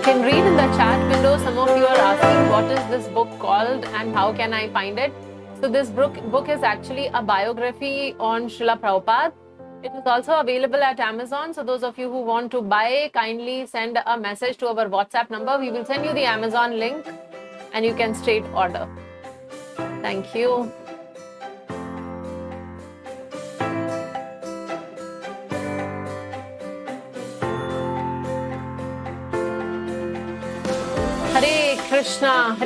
can read in the chat window. Some of you are asking what is this book called and how can I find it. So this book is actually a biography on Srila Prabhupada. It is also available at Amazon. So those of you who want to buy, kindly send a message to our WhatsApp number. We will send you the Amazon link and you can straight order. Thank you. Hare Krishna,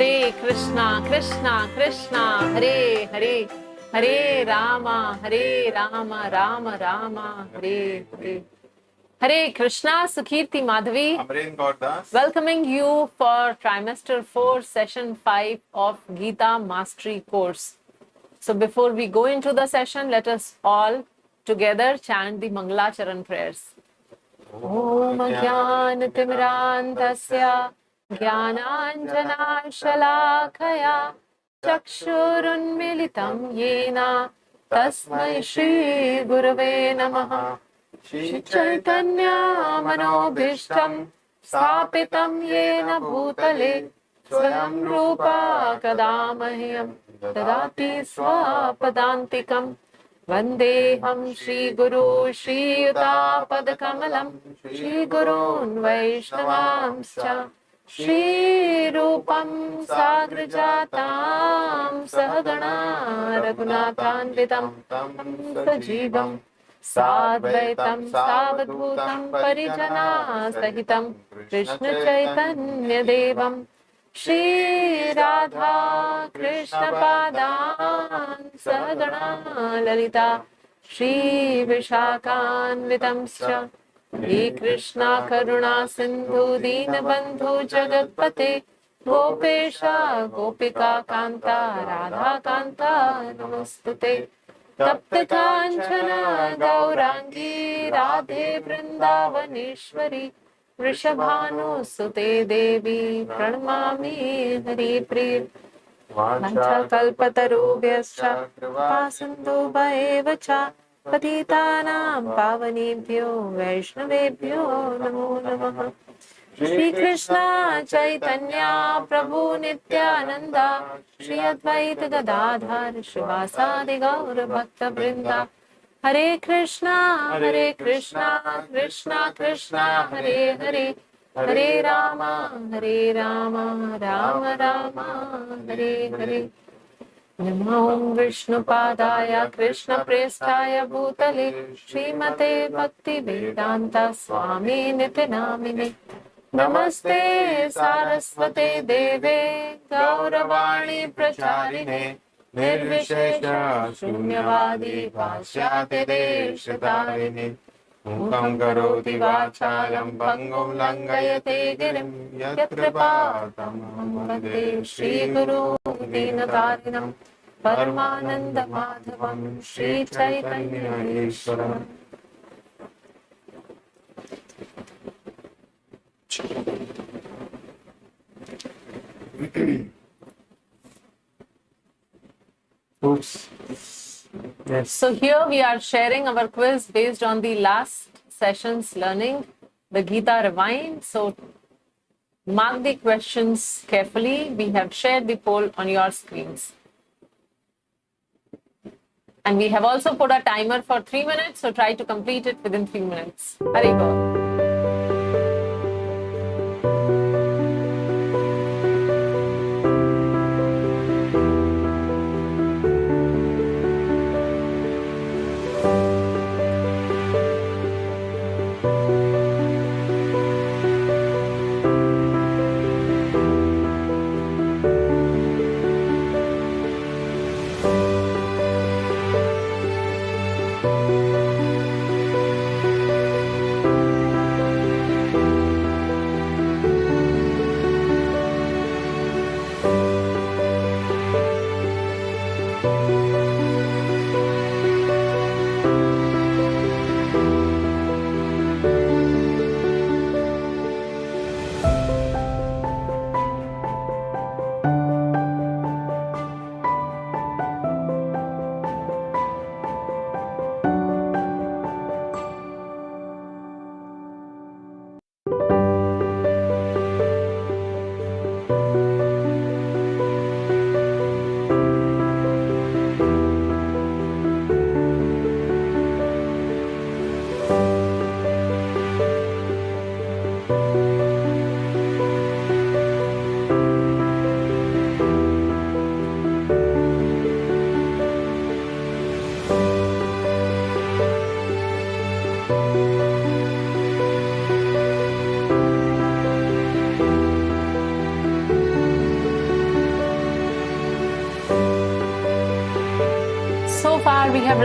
Krishna Krishna, Hare Hare, Hare Rama, Rama Rama, Hare Hare. Hare Krishna, Sukirti Madhavi. Welcoming you for trimester 4, session 5 of Gita Mastery course. So before we go into the session, let us all together chant the Mangalacharan prayers. Om Jnana Timirandasya Jnananjana Shalakaya Chakshurunmilitam Yena Tasmai Shri Gurave Namaha. Shri Chaitanya Manobhishtam Sthapitam Yena Bhutale Swayam Rupa Kadamahyam Dadati Swapadantikam Vandeham Shri Guru Shri Yuta Padakamalam Shri Gurun Vaishnavamscha Shri Rupam Sagrajatam Sahagana Raghunathanvitam Sajivam Sadvaitam Savadbhutam Parijana Sahitam Krishna Chaitanya Devam Shri Radha Krishna Padan Sahagana Lalita Shri Vishakhanvitamscha Shri Krishna Karuna Sindhu Dinabandhu Jagatpate Gopesha Gopika Kanta Radha Kanta Namostute Tapta Kanchana Gaurangi Radhe Vrindavaneshwari Vrishabhanu Sute Devi Pranamami Hari Priya Vancha Kalpatarubhyascha Kripasindu Bhaevacha Patitanam Pavanebhyo Vaishnavebhyo Namo Namaha. Shri Krishna Chaitanya Prabhu Nityananda Shri Advaita Gadadhar Shrivasadi Gaura Bhakta Vrinda. Hare Krishna Krishna Krishna Hare Hare, Hare Rama Rama Rama Hare Hare. Namo Vishnu Padaya Krishna Prestaya Bhutale Srimate Bhakti Vedanta Swami Nitinamine Namaste Saraswate Deve Gauravani Pracharine Nirvishesha Shunyavadi Vashyate Deshatarine Mukam Karoti Vachalam Bangam Langayate Girim Yatripatam Vande Shri Guru Dinatarinam Paramananda Madhavam Shri Chaitanya Ishwaram. Oops. Yes. So here we are sharing our quiz based on the last session's learning, the Gita Rewind. So mark the questions carefully. We have shared the poll on your screens. And we have also put a timer for 3 minutes, so try to complete it within 3 minutes. Haribol.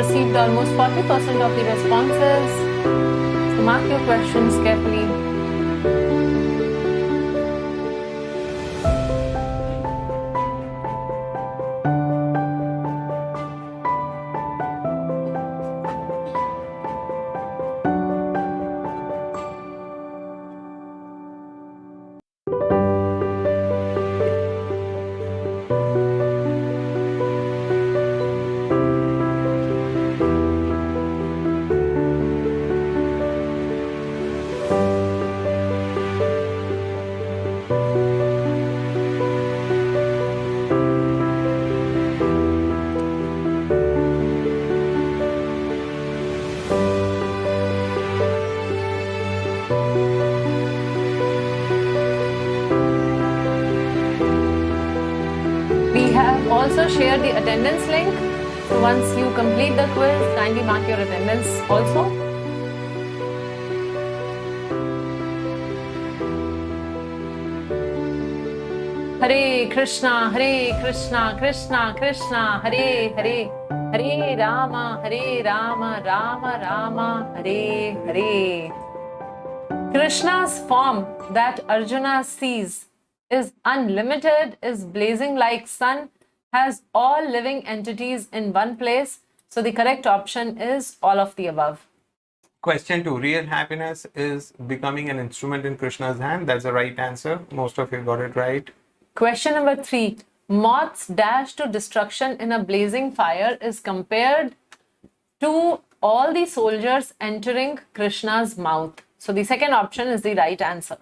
received almost 40% of the responses. So mark your questions carefully. We have also shared the attendance link. So once you complete the quiz, kindly mark your attendance also. Hare Krishna, Krishna Krishna, Hare Hare, Hare Rama, Rama Rama, Hare Hare. Krishna's form that Arjuna sees is unlimited, is blazing like sun, has all living entities in one place. So the correct option is all of the above. Question 2. Real happiness is becoming an instrument in Krishna's hand. That's the right answer. Most of you got it right. Question number 3. Moth's dash to destruction in a blazing fire is compared to all the soldiers entering Krishna's mouth. So the second option is the right answer.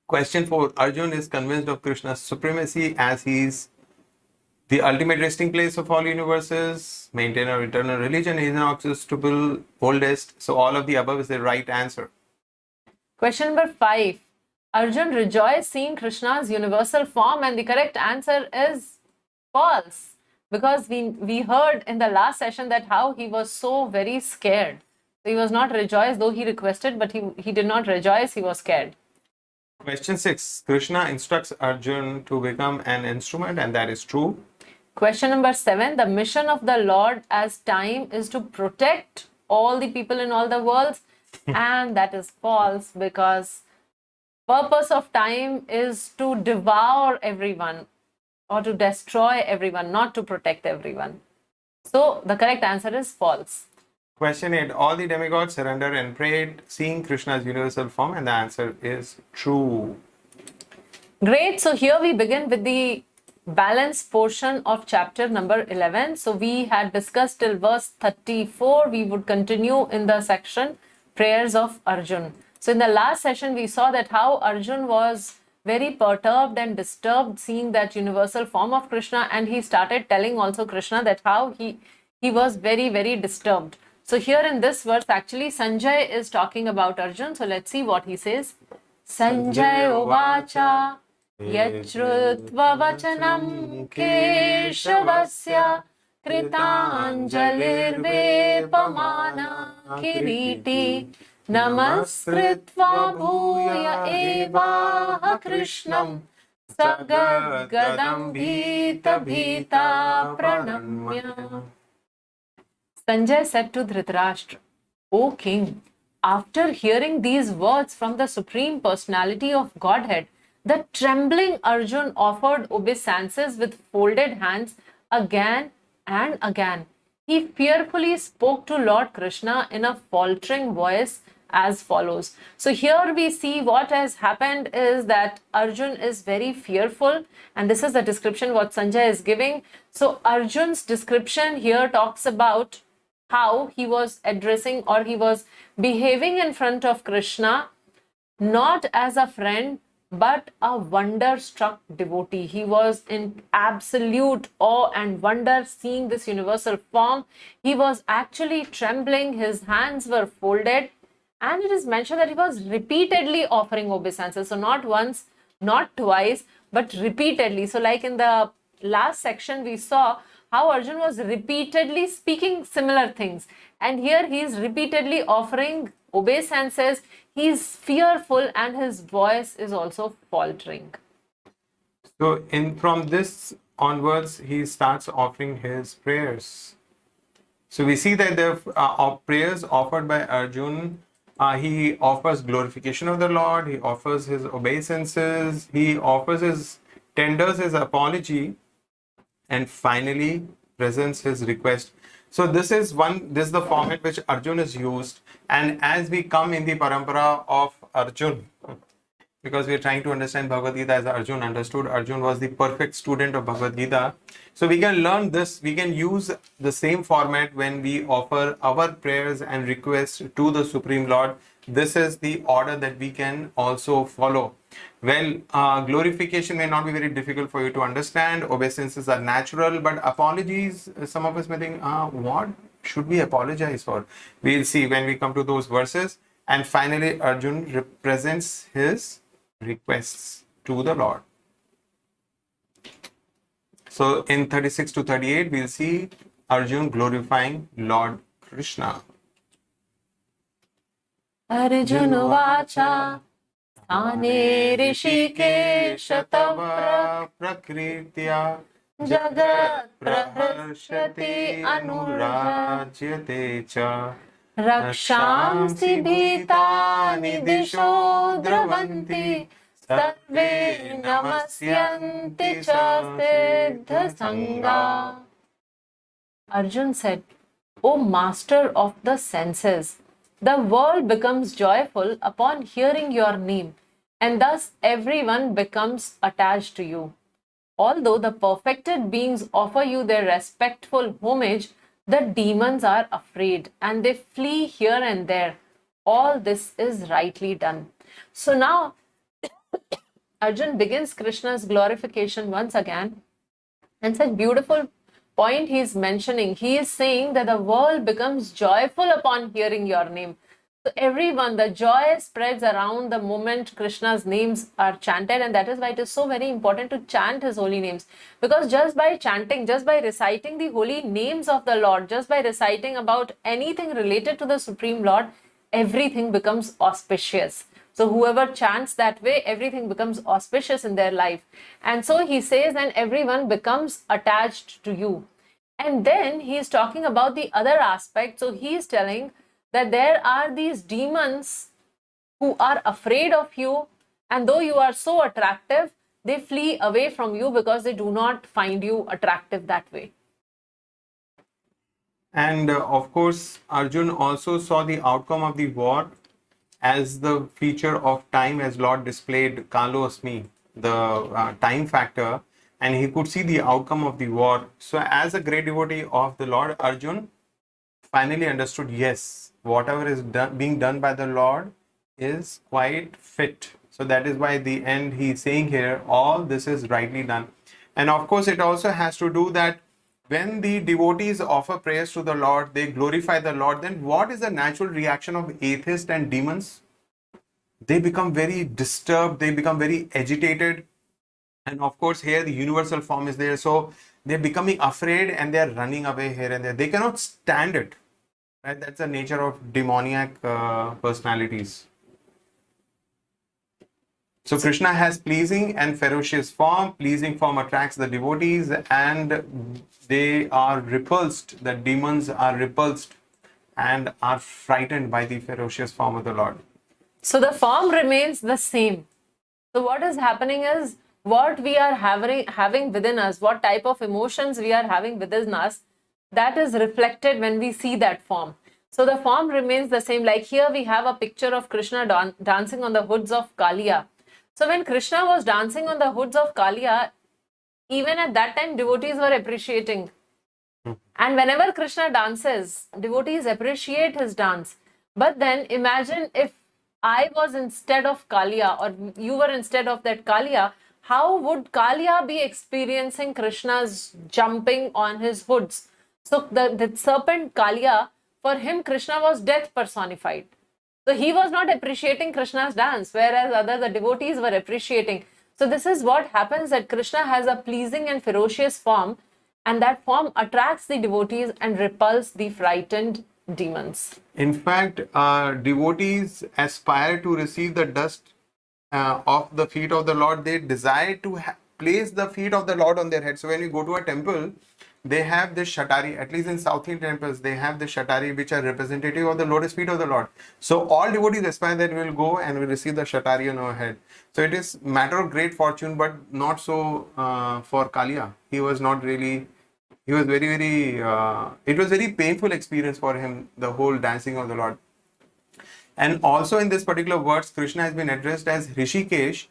Question 4. Arjun is convinced of Krishna's supremacy as he's the ultimate resting place of all universes, maintainer of eternal religion, inexhaustible, oldest. So all of the above is the right answer. Question number 5. Arjun rejoiced seeing Krishna's universal form, and the correct answer is false. Because we heard in the last session that how he was so very scared. So he was not rejoiced, though he requested, but he did not rejoice, he was scared. Question 6. Krishna instructs Arjun to become an instrument, and that is true. Question number 7. The mission of the Lord as time is to protect all the people in all the worlds, and that is false, because purpose of time is to devour everyone or to destroy everyone, not to protect everyone. So the correct answer is false. Question 8. All the demigods surrendered and prayed, seeing Krishna's universal form, and the answer is true. Great. So here we begin with the balance portion of chapter number 11. So we had discussed till verse 34. We would continue in the section prayers of Arjun. So in the last session, we saw that how Arjun was very perturbed and disturbed seeing that universal form of Krishna, and he started telling also Krishna that how he was very, very disturbed. So here in this verse, actually Sanjay is talking about Arjun. So let's see what he says. Sanjay Ovacha Yachrutva Vachanam Keshavasya Kritanjalir Vepamana Kiriti Namaskritva Bhuya Evaha Krishnam Sagadgadam Bhita Bhita Pranamya. Sanjay said to Dhritarashtra, O king, after hearing these words from the Supreme Personality of Godhead, the trembling Arjun offered obeisances with folded hands again and again. He fearfully spoke to Lord Krishna in a faltering voice as follows. So here we see what has happened is that Arjun is very fearful, and this is the description what Sanjay is giving. So Arjun's description here talks about how he was addressing or he was behaving in front of Krishna, not as a friend, but a wonder-struck devotee. He was in absolute awe and wonder seeing this universal form. He was actually trembling, his hands were folded, and it is mentioned that he was repeatedly offering obeisances. So not once, not twice, but repeatedly. So like in the last section, we saw how Arjun was repeatedly speaking similar things. And here he is repeatedly offering obeisances. He is fearful and his voice is also faltering. So from this onwards, he starts offering his prayers. So we see that the prayers offered by Arjun, he offers glorification of the Lord, he offers his obeisances, he offers his tenders his apology, and finally presents his request. So this is the format which Arjun has used, and as we come in the parampara of Arjun, because we are trying to understand Bhagavad Gita as Arjun understood. Arjun was the perfect student of Bhagavad Gita. So we can learn this, we can use the same format when we offer our prayers and requests to the Supreme Lord. This is the order that we can also follow. Well, glorification may not be very difficult for you to understand. Obeisances are natural, but apologies, some of us may think, what should we apologize for? We'll see when we come to those verses. And finally, Arjun represents his requests to the Lord. So in 36 to 38, we'll see Arjun glorifying Lord Krishna. Arjun vacha thane rishikesh tav prakritya jagat praharshati anurajyate cha Rakshamsi bhitani disho dravanti sarve namasyanti cha siddha sangha. Arjun said, O master of the senses, the world becomes joyful upon hearing your name, and thus everyone becomes attached to you. Although the perfected beings offer you their respectful homage, the demons are afraid and they flee here and there. All this is rightly done. So now Arjun begins Krishna's glorification once again, and such beautiful point he is mentioning. He is saying that the world becomes joyful upon hearing your name. So everyone, the joy spreads around the moment Krishna's names are chanted, and that is why it is so very important to chant his holy names. Because just by chanting, just by reciting the holy names of the Lord, just by reciting about anything related to the Supreme Lord, everything becomes auspicious. So whoever chants that way, everything becomes auspicious in their life. And so he says, and everyone becomes attached to you. And then he is talking about the other aspect. So he is telling that there are these demons who are afraid of you, and though you are so attractive, they flee away from you because they do not find you attractive that way. And of course, Arjun also saw the outcome of the war as the feature of time, as Lord displayed Kalosmi, the time factor, and he could see the outcome of the war. So as a great devotee of the Lord, Arjun finally understood, yes, whatever is being done by the Lord is quite fit. So that is why at the end he is saying here, all this is rightly done. And of course, it also has to do that when the devotees offer prayers to the Lord, they glorify the Lord, then what is the natural reaction of atheists and demons? They become very disturbed, they become very agitated. And of course, here the universal form is there. So they're becoming afraid and they're running away here and there. They cannot stand it. Right? That's the nature of demoniac personalities. So Krishna has pleasing and ferocious form. Pleasing form attracts the devotees and they are repulsed. The demons are repulsed and are frightened by the ferocious form of the Lord. So the form remains the same. So what is happening is, what we are having within us, what type of emotions we are having within us, that is reflected when we see that form. So the form remains the same. Like here we have a picture of Krishna dancing on the hoods of Kaliya. So when Krishna was dancing on the hoods of Kaliya, even at that time devotees were appreciating. And whenever Krishna dances, devotees appreciate his dance. But then imagine if I was instead of Kaliya, or you were instead of that Kaliya, how would Kaliya be experiencing Krishna's jumping on his hoods? So the serpent Kaliya, for him Krishna was death personified. So he was not appreciating Krishna's dance, whereas the devotees were appreciating. So this is what happens, that Krishna has a pleasing and ferocious form, and that form attracts the devotees and repels the frightened demons. In fact, devotees aspire to receive the dust of the feet of the Lord. They desire to place the feet of the Lord on their head. So when you go to a temple, they have this Shatari, at least in South Indian temples, they have the Shatari which are representative of the lotus feet of the Lord. So all devotees aspire that will go and will receive the Shatari on our head. So it is matter of great fortune, but not so for Kalia. He was not really, he was very, it was very painful experience for him, the whole dancing of the Lord. And also in this particular verse, Krishna has been addressed as Rishikesh,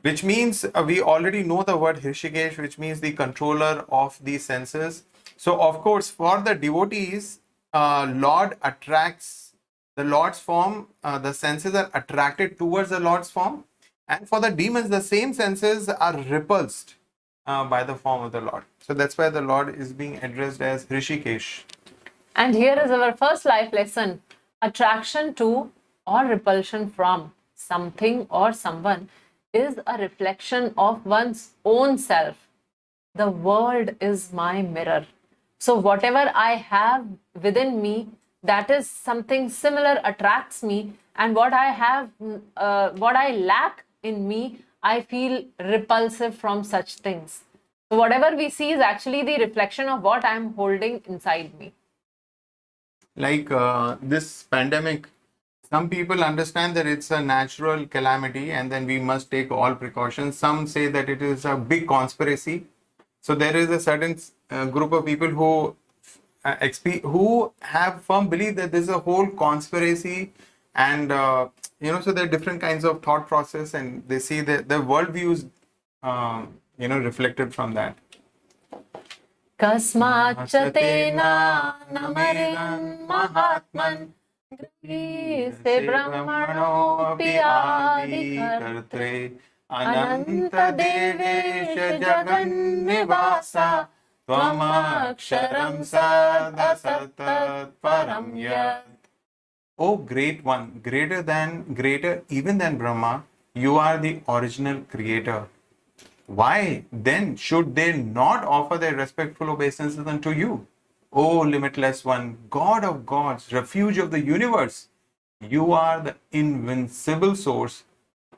which means we already know the word Rishikesh, which means the controller of the senses. So, of course, for the devotees, Lord attracts the Lord's form, the senses are attracted towards the Lord's form. And for the demons, the same senses are repulsed by the form of the Lord. So, that's why the Lord is being addressed as Rishikesh. And here is our first life lesson. Attraction to or repulsion from something or someone is a reflection of one's own self. The world is my mirror. So whatever I have within me, that is something similar attracts me, and what I have, what I lack in me, I feel repulsive from such things. So whatever we see is actually the reflection of what I am holding inside me. Like this pandemic, some people understand that it's a natural calamity and then we must take all precautions. Some say that it is a big conspiracy. So there is a certain group of people who have firm belief that this is a whole conspiracy, and so there are different kinds of thought process, and they see that the worldviews reflected from that. Kasmachatena namarin mahatman se brahmano adi kartre ananta devesha jagan nivasa tvamaksharam sadasatat param yat. O great one, greater even than Brahma, you are the original creator. Why then should they not offer their respectful obeisances unto you? O limitless one, God of gods, refuge of the universe, you are the invincible source,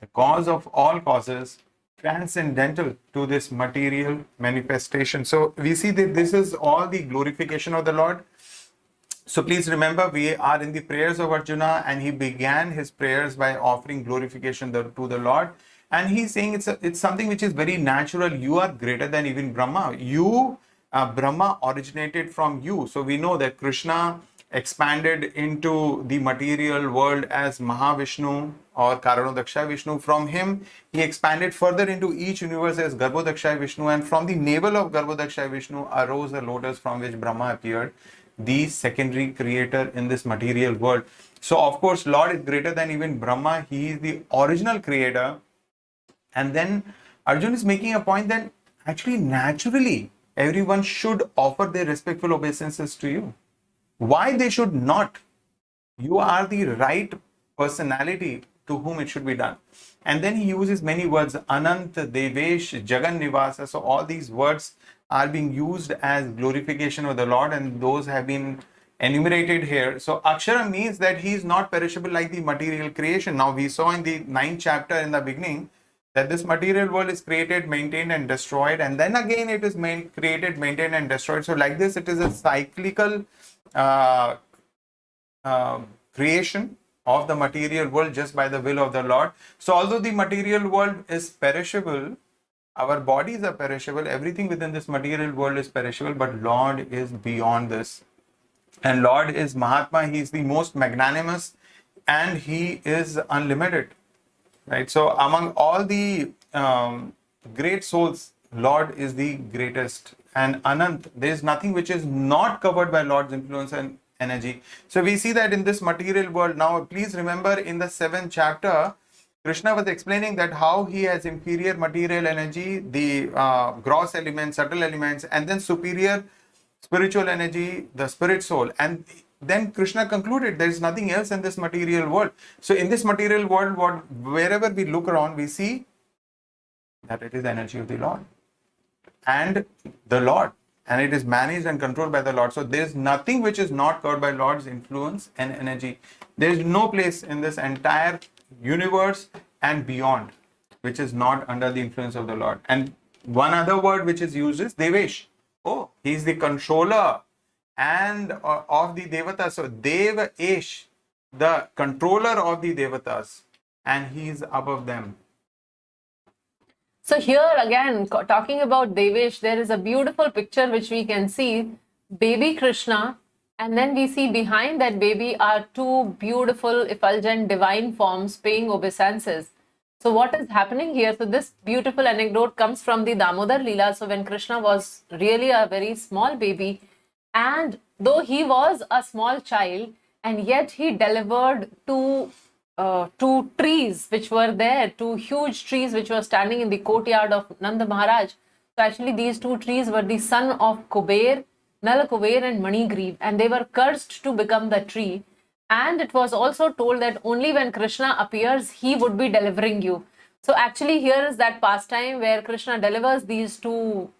the cause of all causes, transcendental to this material manifestation. So we see that this is all the glorification of the Lord. So please remember, we are in the prayers of Arjuna, and he began his prayers by offering glorification to the Lord. And he's saying it's something which is very natural. You are greater than even Brahma. Brahma originated from you. So we know that Krishna expanded into the material world as Mahavishnu or Karanodaksha Vishnu. From him, he expanded further into each universe as Garbhodaksha Vishnu. And from the navel of Garbhodaksha Vishnu arose a lotus from which Brahma appeared, the secondary creator in this material world. So of course, Lord is greater than even Brahma. He is the original creator. And then Arjun is making a point that actually naturally everyone should offer their respectful obeisances to you. Why they should not? You are the right personality to whom it should be done. And then he uses many words, Anant, Devesh, Jagan Nivasa. So all these words are being used as glorification of the Lord, and those have been enumerated here. So Akshara means that he is not perishable like the material creation. Now we saw in the 9th chapter in the beginning that this material world is created, maintained and destroyed, and then again it is created, maintained and destroyed. So like this, it is a cyclical creation of the material world just by the will of the Lord. So although the material world is perishable, our bodies are perishable, everything within this material world is perishable, but Lord is beyond this. And Lord is Mahatma, he is the most magnanimous, and he is unlimited. Right? So among all the great souls, Lord is the greatest. And Anant, there is nothing which is not covered by Lord's influence and energy. So we see that in this material world. Now please remember, in the 7th chapter, Krishna was explaining that how he has inferior material energy, the gross elements, subtle elements, and then superior spiritual energy, the spirit soul. And then Krishna concluded there is nothing else in this material world. So in this material world, wherever we look around, we see that it is the energy of the Lord and the Lord, and it is managed and controlled by the Lord. So there is nothing which is not covered by Lord's influence and energy. There is no place in this entire universe and beyond which is not under the influence of the Lord. And one other word which is used is Devesh. oh, he's the controller and of the devatas. So Deva Esh, the controller of the devatas, and he's above them. So here again, talking about Devesh, there is a beautiful picture which we can see, baby Krishna, and then we see behind that baby are two beautiful, effulgent, divine forms paying obeisances. So what is happening here? So this beautiful anecdote comes from the Damodar Leela. So when Krishna was really a very small baby, and though he was a small child, and yet he delivered two trees which were there, two huge trees which were standing in the courtyard of Nanda Maharaj. So actually these two trees were the son of Kuber, Nala Kuber and Manigriv, and they were cursed to become the tree. And it was also told that only when Krishna appears, he would be delivering you. So actually here is that pastime where Krishna delivers these two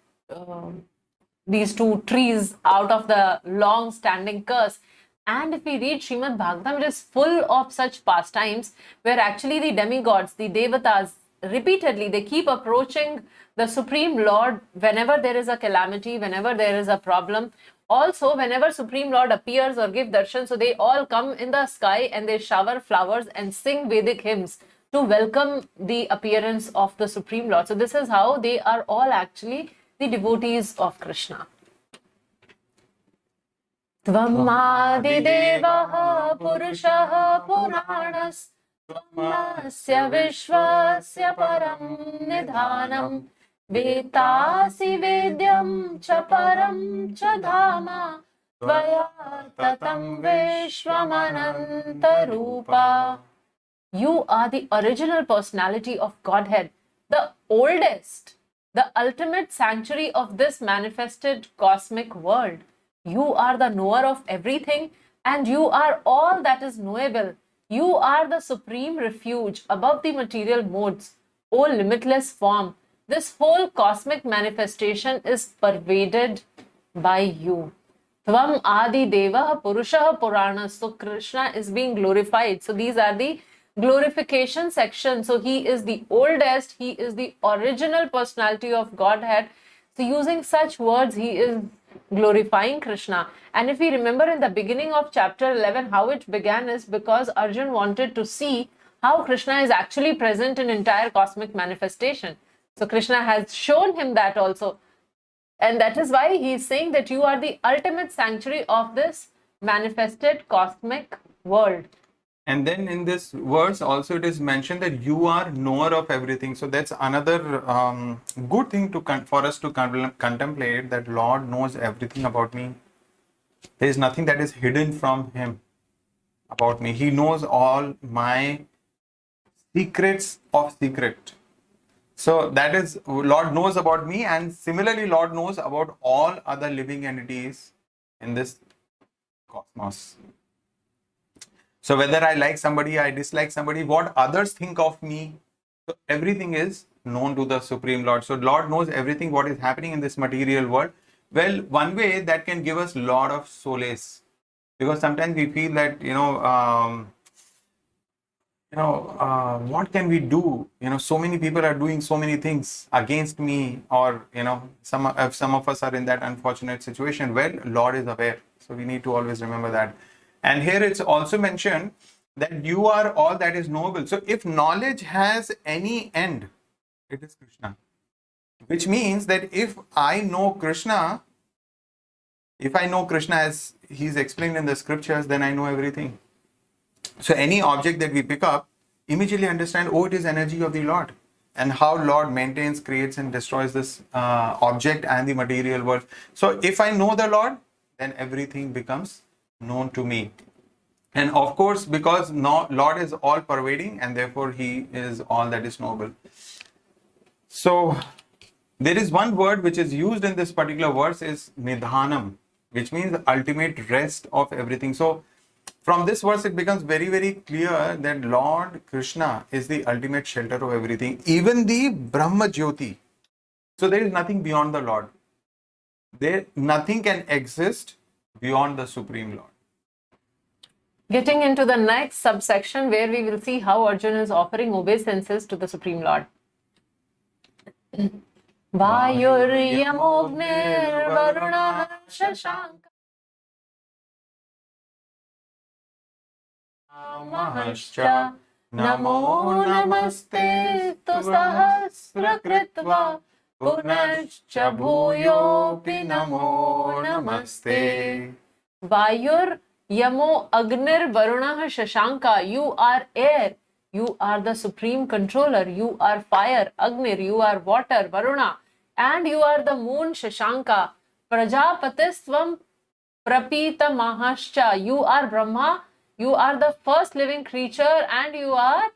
trees out of the long standing curse. And if we read Srimad Bhagavatam, it is full of such pastimes where actually the demigods, the devatas, repeatedly, they keep approaching the Supreme Lord whenever there is a calamity, whenever there is a problem. Also, whenever Supreme Lord appears or give darshan, so they all come in the sky and they shower flowers and sing Vedic hymns to welcome the appearance of the Supreme Lord. So this is how they are all actually the devotees of Krishna. त्वमादिदेवः पुरुषः पुराणस्त्वमस्य विश्वस्य परं निधानं वेत्तासि वेद्यं च परं च धाम त्वया ततं विश्वमनन्तरूपा. You are the original personality of Godhead, the oldest, the ultimate sanctuary of this manifested cosmic world. You are the knower of everything, and you are all that is knowable. You are the supreme refuge above the material modes, O limitless form. This whole cosmic manifestation is pervaded by you. Tvam Adi Deva Purusha Purana. So Krishna is being glorified. So these are the glorification section. So he is the oldest, he is the original personality of Godhead. So using such words, he is glorifying Krishna. And if we remember in the beginning of chapter 11, how it began is because Arjun wanted to see how Krishna is actually present in entire cosmic manifestation. So Krishna has shown him that also. And that is why he is saying that you are the ultimate sanctuary of this manifested cosmic world. And then in this verse also it is mentioned that you are knower of everything. So that's another good thing to for us to contemplate, that Lord knows everything about me. There is nothing that is hidden from him about me. He knows all my secrets of secret. So that is, Lord knows about me, and similarly Lord knows about all other living entities in this cosmos. So whether I like somebody, I dislike somebody, what others think of me, so everything is known to the Supreme Lord. So Lord knows everything what is happening in this material world. Well, one way that can give us a lot of solace, because sometimes we feel that, what can we do? So many people are doing so many things against me, or, some of us are in that unfortunate situation. Well, Lord is aware. So we need to always remember that. And here it's also mentioned that you are all that is knowable. So if knowledge has any end, it is Krishna. Which means that if I know Krishna as he's explained in the scriptures, then I know everything. So any object that we pick up, immediately understand, it is energy of the Lord. And how Lord maintains, creates and destroys this object and the material world. So if I know the Lord, then everything becomes known to me. And of course, because Lord is all pervading, and therefore he is all that is noble. So there is one word which is used in this particular verse is nidhanam, which means the ultimate rest of everything. So from this verse it becomes very, very clear that Lord Krishna is the ultimate shelter of everything, even the Brahma Jyoti. So there is nothing beyond the Lord. Nothing can exist beyond the Supreme Lord. Getting into the next subsection where we will see how Arjun is offering obeisances to the Supreme Lord. Vayuryamognirvarunah shashanka mahascha namo namaste tu sahasrakritva punascha bhuyopi namo namaste. Vayur Yamo Agnir Varunah Shashanka, you are air, you are the supreme controller, you are fire, Agnir, you are water, Varuna, and you are the moon Shashanka, Prajapatisvam Prapita Mahascha, you are Brahma, you are the first living creature, and you are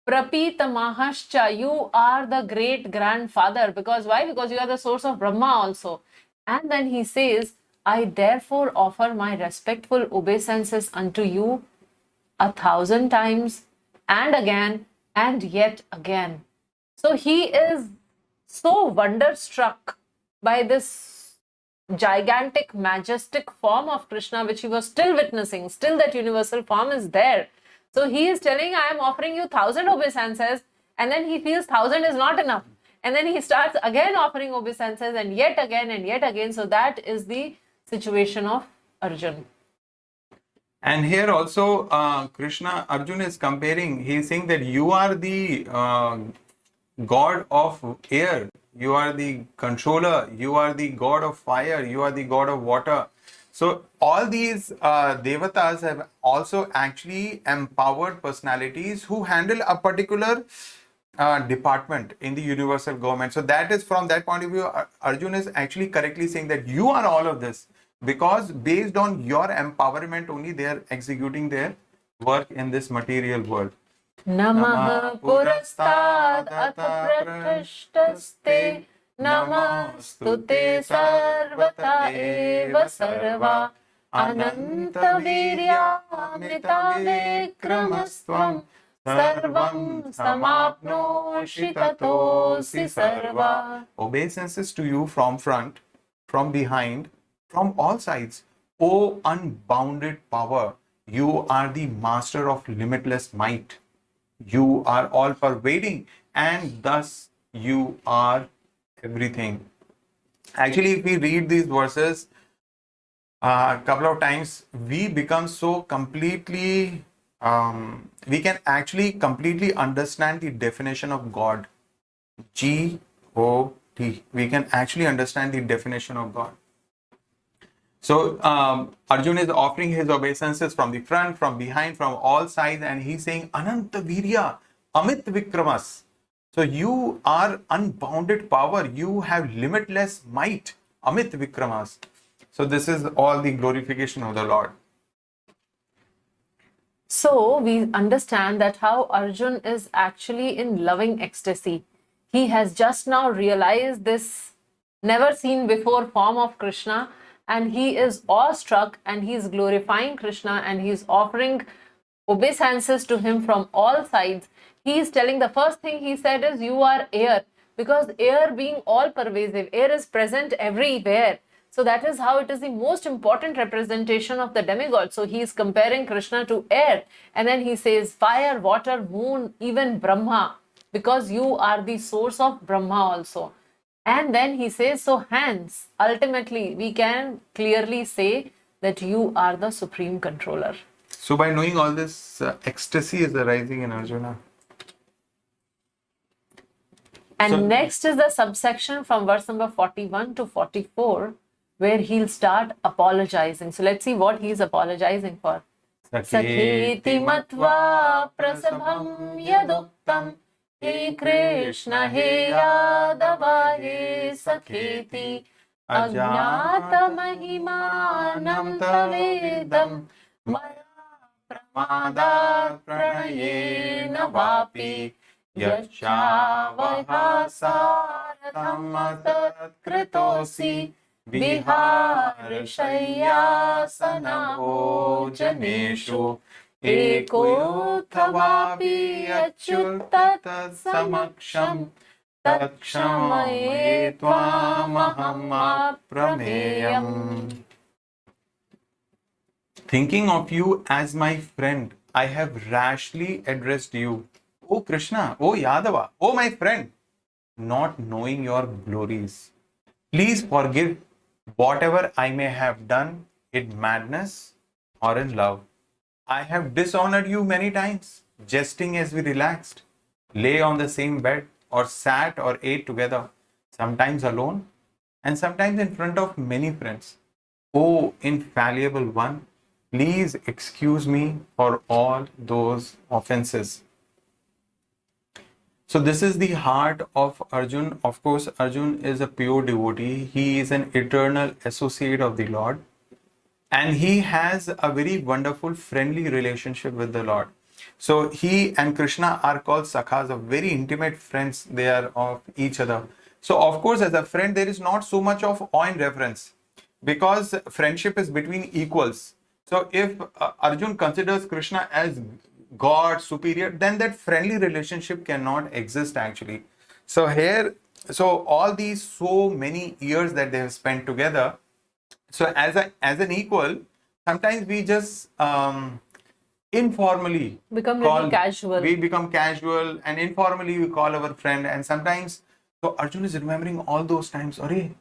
Prapita Mahascha, you are the great grandfather. Because why? Because you are the source of Brahma also. And then he says, I therefore offer my respectful obeisances unto you 1,000 times and again and yet again. So he is so wonderstruck by this gigantic, majestic form of Krishna, which he was still witnessing. Still that universal form is there. So he is telling, I am offering you 1,000 obeisances, and then he feels 1,000 is not enough. And then he starts again offering obeisances and yet again and yet again. So that is the situation of Arjun. And here also Arjun is comparing, he is saying that you are the god of air, you are the controller, you are the god of fire, you are the god of water. So all these devatas have also actually empowered personalities who handle a particular department in the universal government. So that is, from that point of view, Arjun is actually correctly saying that you are all of this, because based on your empowerment only they are executing their work in this material world. Namah purastad atha prathashtaste namastute sarvata eva sarva ananta virya amrita vikramasvam sarvam samapnoshi tatosi sarva. Obeisances to you from front, from behind, from all sides. O unbounded power, you are the master of limitless might. You are all pervading, and thus you are everything. Actually, if we read these verses a couple of times, we become so completely, we can actually completely understand the definition of God. G-O-D. We can actually understand the definition of God. So Arjun is offering his obeisances from the front, from behind, from all sides, and he's saying, Ananta Virya, Amit Vikramas. So you are unbounded power, you have limitless might, Amit Vikramas. So this is all the glorification of the Lord. So we understand that how Arjun is actually in loving ecstasy. He has just now realized this never seen before form of Krishna, and he is awestruck, and he is glorifying Krishna, and he is offering obeisances to him from all sides. He is telling, the first thing he said is, you are air, because air being all pervasive, air is present everywhere. So that is how it is the most important representation of the demigod. So he is comparing Krishna to air, and then he says fire, water, moon, even Brahma, because you are the source of Brahma also. And then he says, so hence, ultimately, we can clearly say that you are the supreme controller. So by knowing all this, ecstasy is arising in Arjuna. And next is the subsection from verse number 41 to 44, where he'll start apologizing. So let's see what he's apologizing for. Sakheti matva prasabham yaduktam He Krishna, He Yadava, He Sakheti, Ajnata Mahimanam Tavedam, Maya Pramada Pranayena Vapi, Yachavaha Saratham Atatkritosi, Viharishayasana Bhojaneshu, Ekothavapi achyutat samaksham takshamaye tvamaham aprameyam. Thinking of you as my friend, I have rashly addressed you. O Krishna, O Yadava, O my friend. not knowing your glories. Please forgive whatever I may have done in madness or in love. I have dishonored you many times, jesting as we relaxed, lay on the same bed, or sat or ate together, sometimes alone, and sometimes in front of many friends. O infallible one, please excuse me for all those offenses. So this is the heart of Arjun. Of course, Arjun is a pure devotee. He is an eternal associate of the Lord. And he has a very wonderful, friendly relationship with the Lord. So he and Krishna are called sakhas, of very intimate friends. They are of each other. So of course, as a friend, there is not so much of awe and reverence, because friendship is between equals. So if Arjun considers Krishna as God, superior, then that friendly relationship cannot exist actually. So here, so all these so many years that they have spent together, so as an equal, sometimes we just informally Become little casual. we become casual, and informally we call our friend. And sometimes, so Arjun is remembering all those times. Arey,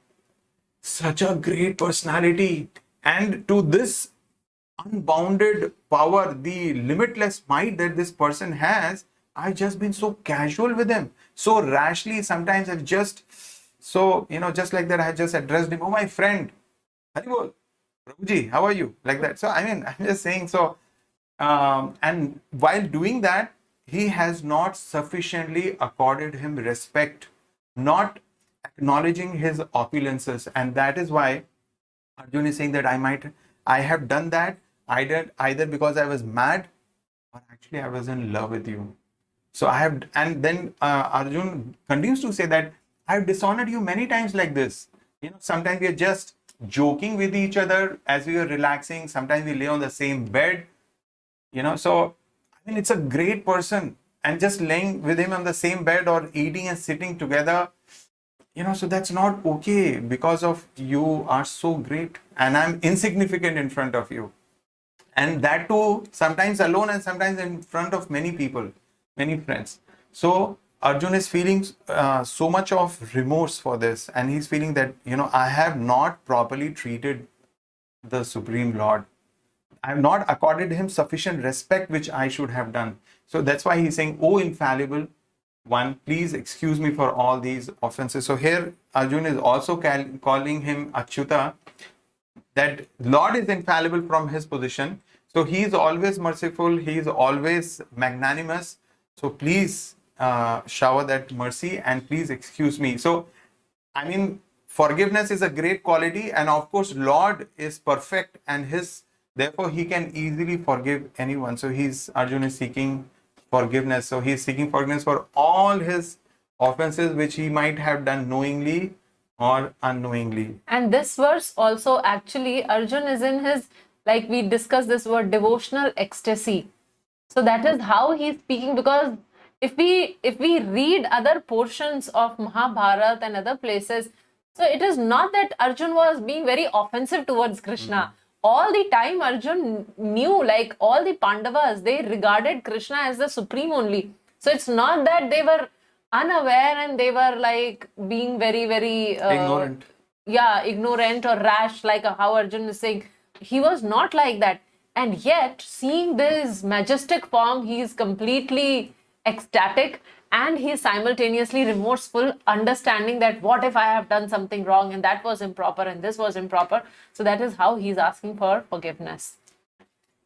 such a great personality, and to this unbounded power, the limitless might that this person has, I've just been so casual with him, so rashly. Sometimes I've just, so just like that, I just addressed him, oh my friend, Haribol, Prabhuji, how are you? Like that. So I mean, I'm just saying. So and while doing that, he has not sufficiently accorded him respect, not acknowledging his opulences. And that is why Arjun is saying that I have done that. I did either because I was mad, or actually I was in love with you. So I have, and then Arjun continues to say that I have dishonored you many times like this. Sometimes we are just joking with each other as we are relaxing. Sometimes we lay on the same bed. So I mean, it's a great person, and just laying with him on the same bed or eating and sitting together, so that's not okay, because of you are so great and I'm insignificant in front of you. And that too, sometimes alone and sometimes in front of many people, many friends. So Arjun is feeling so much of remorse for this, and he's feeling that, I have not properly treated the Supreme Lord. I have not accorded him sufficient respect, which I should have done. So that's why he's saying, oh infallible one, please excuse me for all these offenses. So here Arjun is also calling him Achyuta, that Lord is infallible from his position. So he is always merciful, he is always magnanimous. So please shower that mercy and please excuse me. So I mean, forgiveness is a great quality, and of course Lord is perfect, and therefore he can easily forgive anyone. So Arjun is seeking forgiveness. So he is seeking forgiveness for all his offenses which he might have done knowingly or unknowingly. And this verse also, actually, Arjun is in his, like we discussed this word, devotional ecstasy. So that is how he's speaking, because if we read other portions of Mahabharata and other places, so it is not that Arjun was being very offensive towards Krishna. All the time Arjun knew, like all the Pandavas, they regarded Krishna as the supreme only. So it's not that they were unaware and they were like being very, very ignorant. Yeah, ignorant or rash, like how Arjun is saying. He was not like that. And yet, seeing this majestic form, he is completely ecstatic, and he is simultaneously remorseful, understanding that what if I have done something wrong and that was improper and this was improper. So that is how he is asking for forgiveness.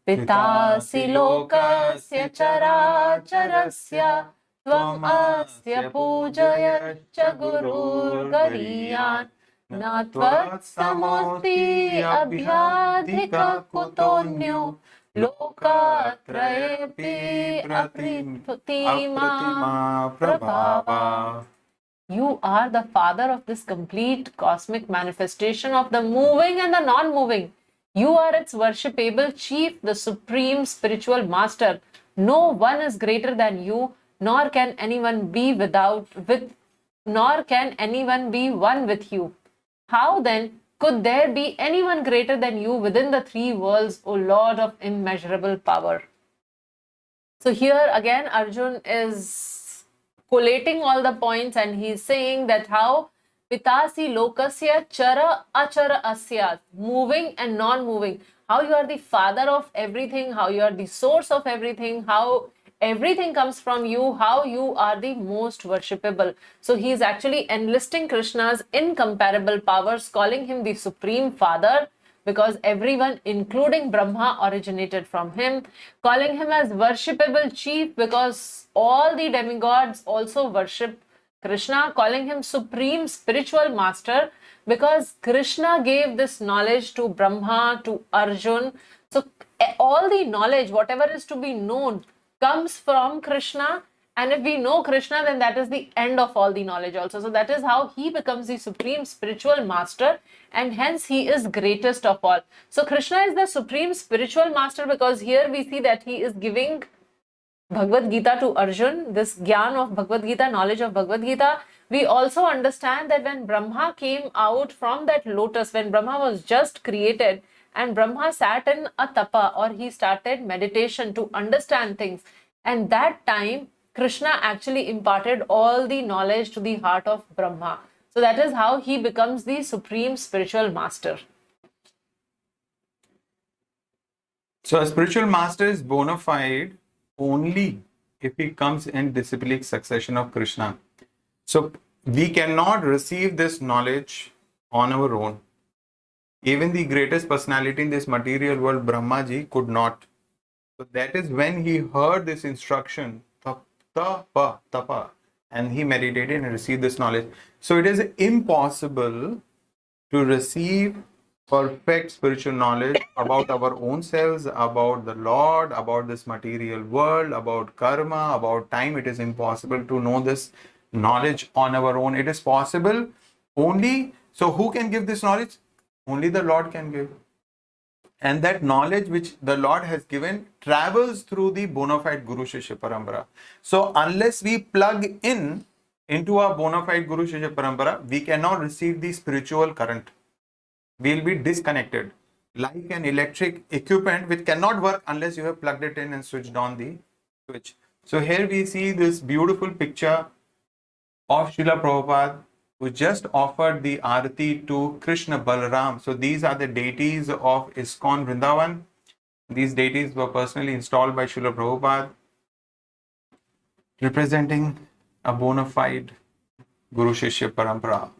Pitasi lokasya characharasya tvam asya pujayascha gurur gariyan natvat samosti abhyadhika kutonyo lokatrayapi apratima prabhava. You are the father of this complete cosmic manifestation of the moving and the non-moving. You are its worshipable chief, the supreme spiritual master. No one is greater than you, nor can anyone be one with you. How then could there be anyone greater than you within the three worlds, O Lord of immeasurable power? So here again, Arjun is collating all the points, and he's saying that how Pitasi lokasya chara achara asya, moving and non-moving, how you are the father of everything, how you are the source of everything, how everything comes from you, how you are the most worshipable. So he is actually enlisting Krishna's incomparable powers, calling him the supreme father, because everyone, including Brahma, originated from him, calling him as worshipable chief because all the demigods also worship Krishna, calling him supreme spiritual master because Krishna gave this knowledge to Brahma, to Arjun. So all the knowledge, whatever is to be known, comes from Krishna. And if we know Krishna, then that is the end of all the knowledge also. So that is how he becomes the supreme spiritual master, and hence he is greatest of all. So Krishna is the supreme spiritual master because here we see that he is giving Bhagavad Gita to Arjun, this Gyan of Bhagavad Gita, knowledge of Bhagavad Gita. We also understand that when Brahma came out from that lotus, when Brahma was just created, and Brahma sat in a tapa, or he started meditation to understand things, and that time Krishna actually imparted all the knowledge to the heart of Brahma. So that is how he becomes the supreme spiritual master. So a spiritual master is bona fide only if he comes in disciplic succession of Krishna. So we cannot receive this knowledge on our own. Even the greatest personality in this material world, Brahmaji, could not. So that is when he heard this instruction, tapa, and he meditated and received this knowledge. So it is impossible to receive perfect spiritual knowledge about our own selves, about the Lord, about this material world, about karma, about time. It is impossible to know this knowledge on our own. It is possible only. So who can give this knowledge? Only the Lord can give. And that knowledge which the Lord has given travels through the bona fide Guru Shishya Parampara. So unless we plug in into our bona fide Guru Shishya Parampara, we cannot receive the spiritual current. We will be disconnected. Like an electric equipment which cannot work unless you have plugged it in and switched on the switch. So here we see this beautiful picture of Srila Prabhupada, who just offered the Arati to Krishna Balaram. So these are the deities of ISKCON Vrindavan. These deities were personally installed by Srila Prabhupada, representing a bona fide Guru Shishya Parampara.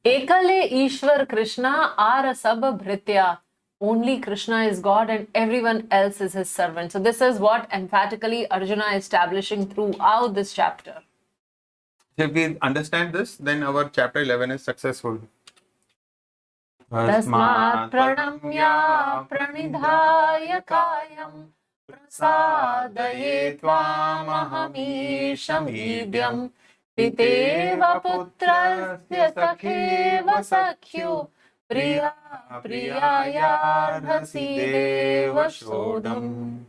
Ekale Ishwar Krishna are sab bhritya. Only Krishna is God and everyone else is his servant. So this is what emphatically Arjuna is establishing throughout this chapter. So if we understand this, then our chapter 11 is successful. Tasmat pranamya pranidhaya kayam prasadaye tvamahamishamidhyam piteva putrasya sakheva sakhyu priya priyayarhasi deva shodham.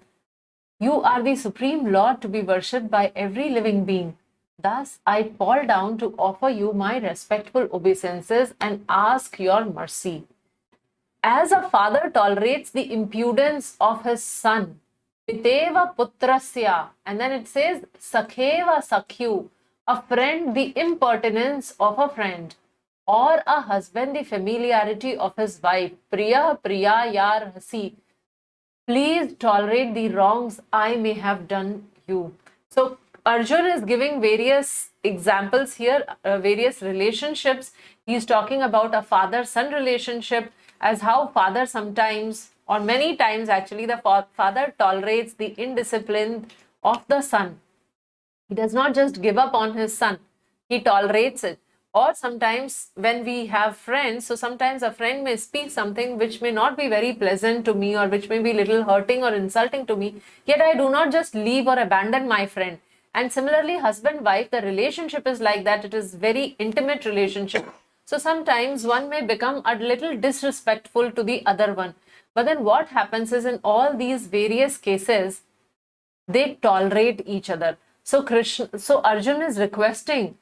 You are the supreme Lord to be worshipped by every living being. Thus, I fall down to offer you my respectful obeisances and ask your mercy. As a father tolerates the impudence of his son, piteva putrasya, and then it says sakheva sakhyu, a friend the impertinence of a friend, or a husband the familiarity of his wife, priya priyayarhasi, please tolerate the wrongs I may have done you. So Arjun is giving various examples here, various relationships. He's talking about a father-son relationship, as how father sometimes, or many times actually, the father tolerates the indiscipline of the son. He does not just give up on his son, he tolerates it. Or sometimes when we have friends, so sometimes a friend may speak something which may not be very pleasant to me, or which may be little hurting or insulting to me, yet I do not just leave or abandon my friend. And similarly, husband-wife, the relationship is like that. It is very intimate relationship. So sometimes one may become a little disrespectful to the other one. But then what happens is, in all these various cases, they tolerate each other. So Arjun is requesting,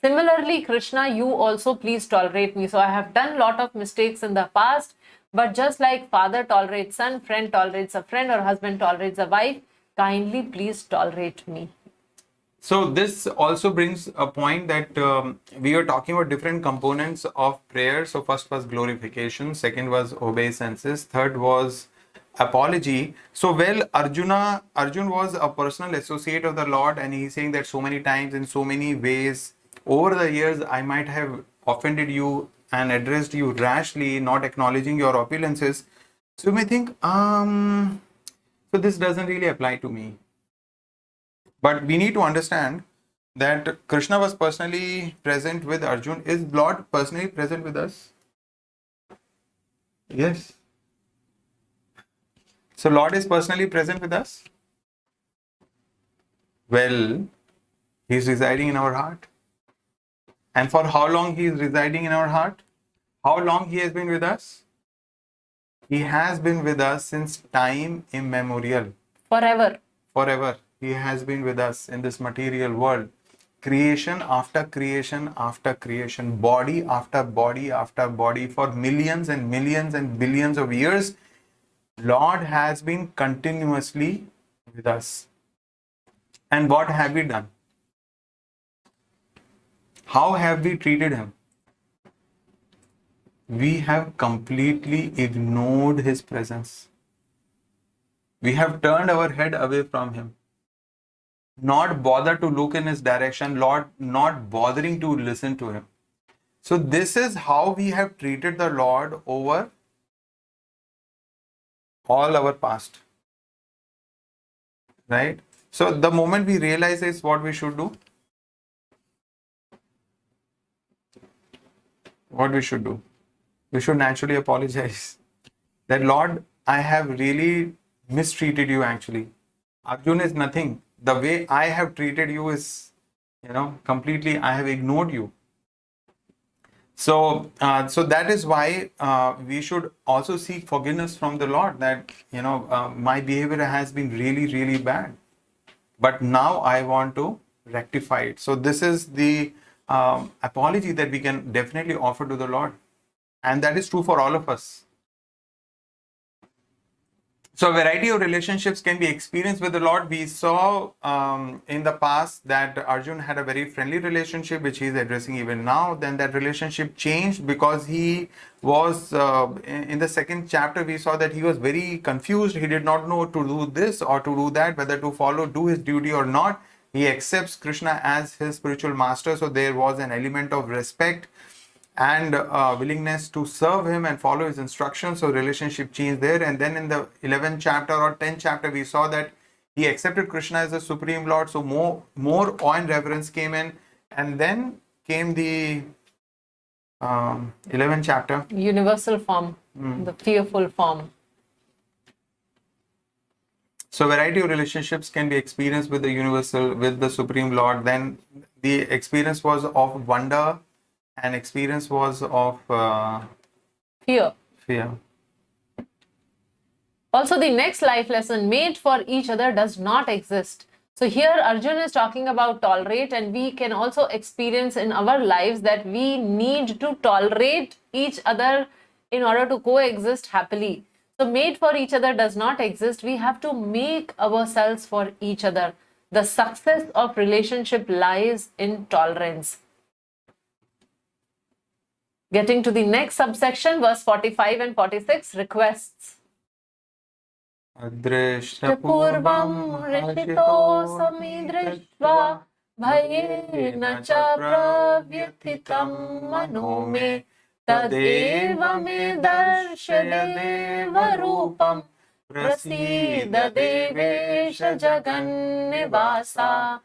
similarly, Krishna, you also please tolerate me. So I have done a lot of mistakes in the past, but just like father tolerates son, friend tolerates a friend, or husband tolerates a wife, kindly please tolerate me. So this also brings a point that we are talking about different components of prayer. So first was glorification, second was obeisances, third was apology. So Arjun was a personal associate of the Lord, and he's saying that so many times in so many ways over the years I might have offended you and addressed you rashly, not acknowledging your opulences. So you may think, so this doesn't really apply to me. But we need to understand that Krishna was personally present with Arjun. Is Lord personally present with us? Yes. So Lord is personally present with us? Well, He is residing in our heart. And for how long He is residing in our heart? How long He has been with us? He has been with us since time immemorial. Forever. Forever. He has been with us in this material world. Creation after creation after creation, body after body after body, for millions and millions and billions of years, Lord has been continuously with us. And what have we done? How have we treated Him? We have completely ignored His presence. We have turned our head away from Him. Not bother to look in His direction, Lord, not bothering to listen to Him. So this is how we have treated the Lord over all our past. Right? So the moment we realize this, what we should do? What we should do? We should naturally apologize. That Lord, I have really mistreated you actually. Arjun is nothing. The way I have treated you is, completely, I have ignored you. So that is why we should also seek forgiveness from the Lord, that, my behavior has been really, really bad. But now I want to rectify it. So this is the apology that we can definitely offer to the Lord. And that is true for all of us. So a variety of relationships can be experienced with the Lord. We saw in the past that Arjun had a very friendly relationship, which he is addressing even now. Then that relationship changed because he was, in the second chapter, we saw that he was very confused. He did not know to do this or to do that, whether to do his duty or not. He accepts Krishna as his spiritual master. So there was an element of respect and willingness to serve him and follow his instructions. So relationship changed there. And then in the 11th chapter or 10th chapter, we saw that he accepted Krishna as the Supreme Lord. So more awe and reverence came in. And then came the 11th chapter. Universal form, the fearful form. So variety of relationships can be experienced with the Supreme Lord. Then the experience was of wonder, and experience was of Fear. fear. Also, the next life lesson, made for each other, does not exist. So here Arjun is talking about tolerate, and we can also experience in our lives that we need to tolerate each other in order to coexist happily. So made for each other does not exist. We have to make ourselves for each other. The success of relationship lies in tolerance. Getting to the next subsection, verse 45 and 46, requests. Purvam rishito samidrishva bhayena cha pravyathitam mano me tadeva me darshadeva rupam prasida devesha jagannivasa.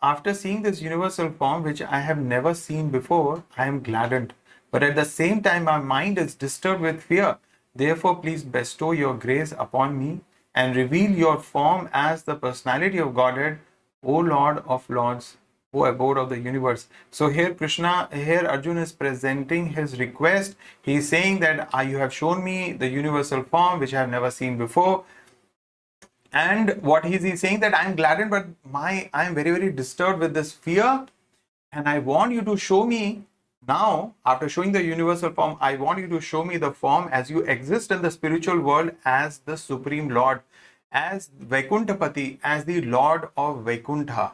After seeing this universal form, which I have never seen before, I am gladdened. But at the same time, my mind is disturbed with fear. Therefore, please bestow your grace upon me and reveal your form as the personality of Godhead, O Lord of Lords, O abode of the universe. So here Arjun is presenting his request. He is saying that you have shown me the universal form, which I have never seen before. And what he's saying that I am gladdened, but I am very, very disturbed with this fear. And I want you to show me now, after showing the universal form, I want you to show me the form as you exist in the spiritual world as the Supreme Lord, as Vaikuntapati, as the Lord of Vaikuntha.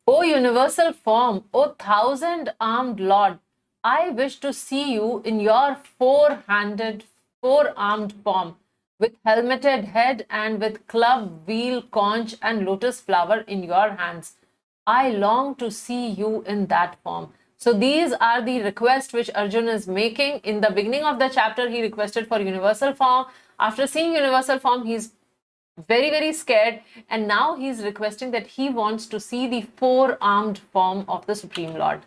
O universal form, O thousand-armed Lord, I wish to see you in your four-handed, four-armed form, with helmeted head and with club, wheel, conch, and lotus flower in your hands. I long to see you in that form. So these are the requests which Arjun is making. In the beginning of the chapter, he requested for universal form. After seeing universal form, he's very, very scared. And now he's requesting that he wants to see the four-armed form of the Supreme Lord.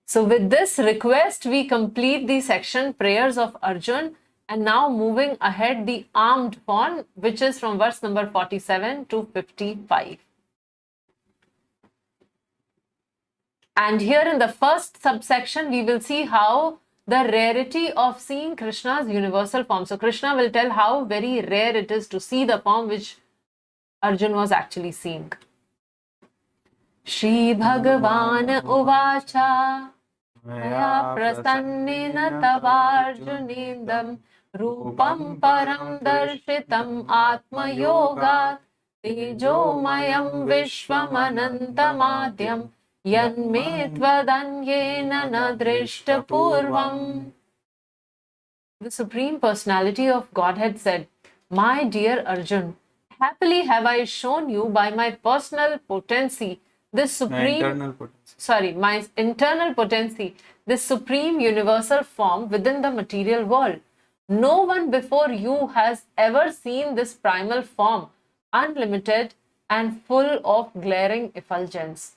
So with this request, we complete the section prayers of Arjun. And now moving ahead, the armed form, which is from verse number 47 to 55. And here in the first subsection, we will see how the rarity of seeing Krishna's universal form. So Krishna will tell how very rare it is to see the form which Arjun was actually seeing. Shri Bhagavan Uvacha Maya Prasannena Tavarjunindam Rupam Param Darshitam Atma Yoga Tejomayam Vishwamanantamadhyam Yanme Tvadanyena Nadrishta Purvam. The Supreme Personality of Godhead said, My dear Arjun, happily have I shown you by my personal potency this supreme, my internal potency, this supreme universal form within the material world. No one before you has ever seen this primal form, unlimited and full of glaring effulgence.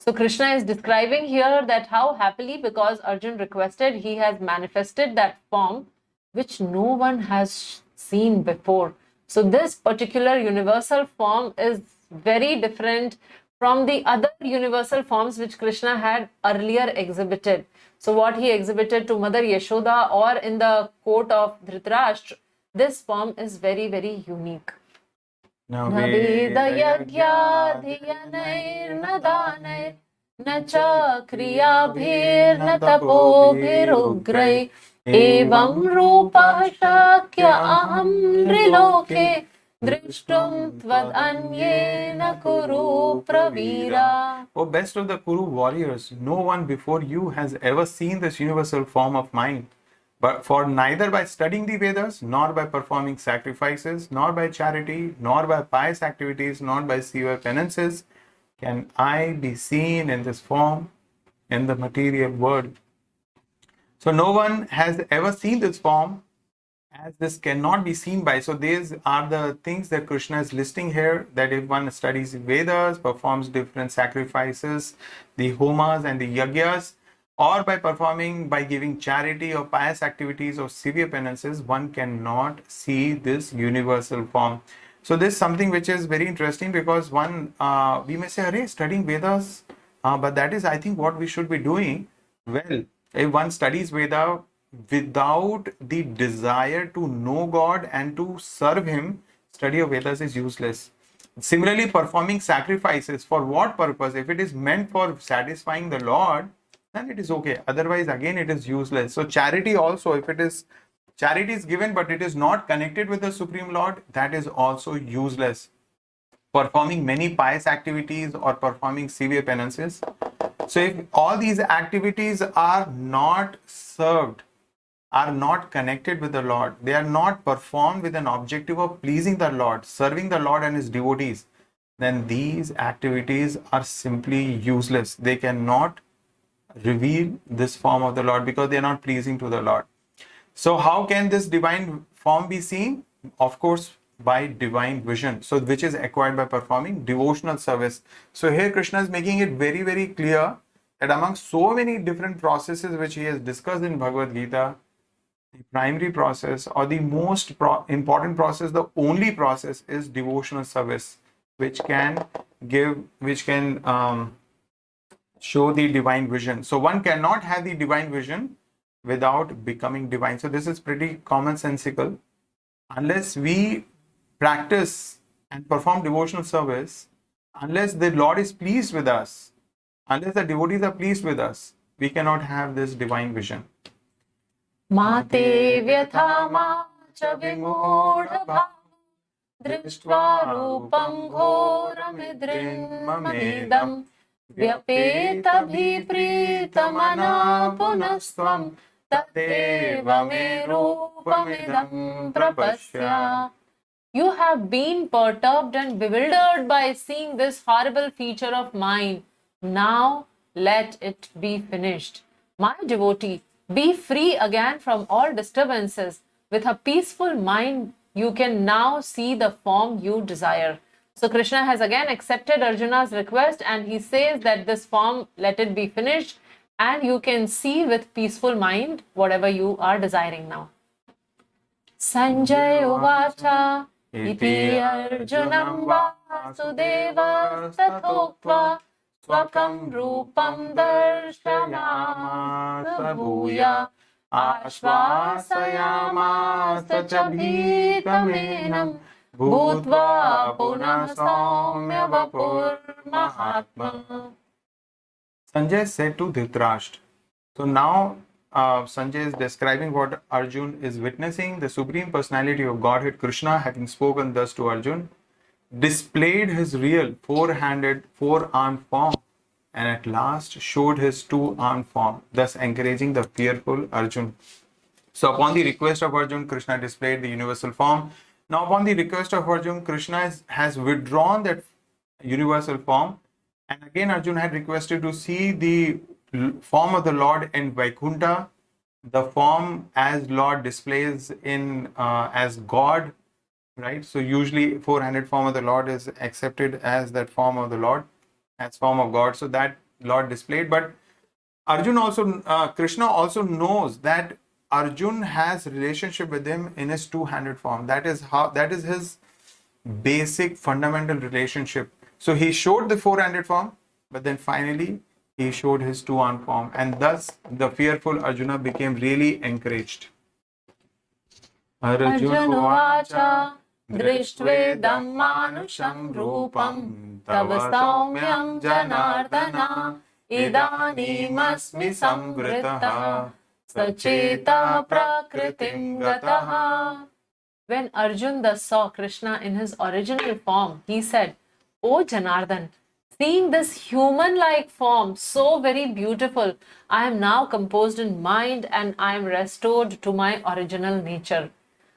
So Krishna is describing here that how happily, because Arjun requested, he has manifested that form which no one has seen before. So this particular universal form is very different from the other universal forms which Krishna had earlier exhibited. So what he exhibited to Mother Yashoda or in the court of Dhritarashtra, this form is very, very unique. न वेदयज्ञाधियनैर्न दानैर्न च क्रियाभिर्न तपोभिरुग्रैः एवं रूपः शक्य अहं नृलोके drishtum tvadanyena kuru pravira. O best of the Kuru warriors, no one before you has ever seen this universal form of mine. But for neither by studying the Vedas, nor by performing sacrifices, nor by charity, nor by pious activities, nor by severe penances, can I be seen in this form in the material world. So no one has ever seen this form, as this cannot be seen by. So these are the things that Krishna is listing here, that if one studies Vedas, performs different sacrifices, the homas and the yagyas, or by giving charity or pious activities or severe penances, one cannot see this universal form. So this is something which is very interesting, because one, we may say, Arey, studying Vedas, but that is, I think, what we should be doing. Well, if one studies Veda without the desire to know God and to serve Him, study of Vedas is useless. Similarly, performing sacrifices, for what purpose? If it is meant for satisfying the Lord, then it is okay. Otherwise, again, it is useless. So charity also, if it is, charity is given but it is not connected with the Supreme Lord, that is also useless. Performing many pious activities or performing severe penances. So if all these activities are not served, are not connected with the Lord, they are not performed with an objective of pleasing the Lord, serving the Lord and His devotees, then these activities are simply useless. They cannot reveal this form of the Lord because they are not pleasing to the Lord. So how can this divine form be seen? Of course, by divine vision, so which is acquired by performing devotional service. So here Krishna is making it very, very clear that among so many different processes which he has discussed in Bhagavad Gita, the primary process or the most important process, the only process, is devotional service, which can show the divine vision. So one cannot have the divine vision without becoming divine. So this is pretty commonsensical. Unless we practice and perform devotional service, unless the Lord is pleased with us, unless the devotees are pleased with us, we cannot have this divine vision. Mate vyatha ma च विमूढभावो दृष्ट्वा रूपं घोरमिदृन्ममेदम् व्यपेतभिप्रीतमनः पुनस्त्वं तदेव मे रूपमिदं प्रपश्य. You have been perturbed and bewildered by seeing this horrible feature of mine. Now let it be finished. My devotee, be free again from all disturbances. With a peaceful mind, you can now see the form you desire. So Krishna has again accepted Arjuna's request and he says that this form, let it be finished, and you can see with peaceful mind whatever you are desiring now. Sanjay Uvacha Iti Arjunam Vasudevastatoktva Swakam Rupam Darshayamasa Bhuya Ashvasayamasa cha bhitamenam Bhutva Punah Saumya Vapur Mahatma. Sanjay said to Dhritarashtra. So now Sanjay is describing what Arjun is witnessing. The Supreme Personality of Godhead, Krishna, having spoken thus to Arjun, displayed his real four-handed, four-armed form and at last showed his two-armed form, thus encouraging the fearful Arjun. So upon the request of Arjun, Krishna displayed the universal form. Now upon the request of Arjun, Krishna has withdrawn that universal form, and again Arjun had requested to see the form of the Lord in Vaikuntha, the form as Lord displays in as God, right? So usually four-handed form of the Lord is accepted as that form of the Lord, as form of God. So that Lord displayed, but Arjun also, Krishna also knows that Arjun has relationship with him in his two-handed form. That is his basic fundamental relationship. So he showed the four-handed form, but then finally he showed his two-armed form, and thus the fearful Arjuna became really encouraged. Arjunuvacha Drishtvedam Manusham Rupam Tava Saumyam Janardana Idanimasmi Samvritaha Sacheta Prakritim Gataha. When Arjun thus saw Krishna in his original form, he said, "O Janardhan, seeing this human-like form, so very beautiful, I am now composed in mind and I am restored to my original nature."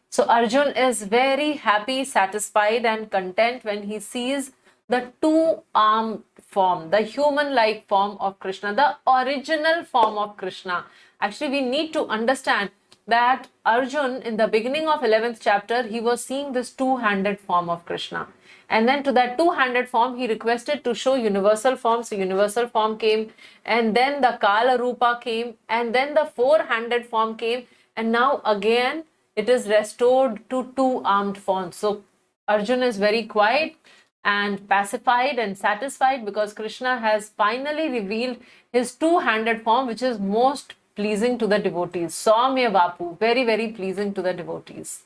So Arjun is very happy, satisfied and content when he sees the two-armed form, the human-like form of Krishna, the original form of Krishna. Actually, we need to understand that Arjun, in the beginning of 11th chapter, he was seeing this two-handed form of Krishna. And then to that two-handed form, he requested to show universal form. So universal form came, and then the Kala Rupa came, and then the four-handed form came, and now again it is restored to two-armed form. So Arjun is very quiet and pacified and satisfied because Krishna has finally revealed his two-handed form, which is most pleasing to the devotees. Saumya Vapu, very, very pleasing to the devotees.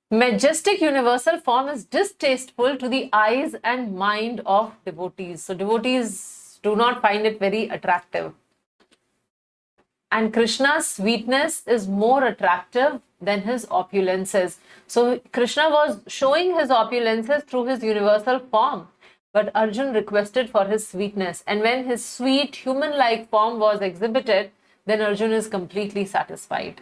Majestic universal form is distasteful to the eyes and mind of devotees. So devotees do not find it very attractive. And Krishna's sweetness is more attractive than his opulences. So Krishna was showing his opulences through his universal form, but Arjun requested for his sweetness. And when his sweet human-like form was exhibited, then Arjun is completely satisfied.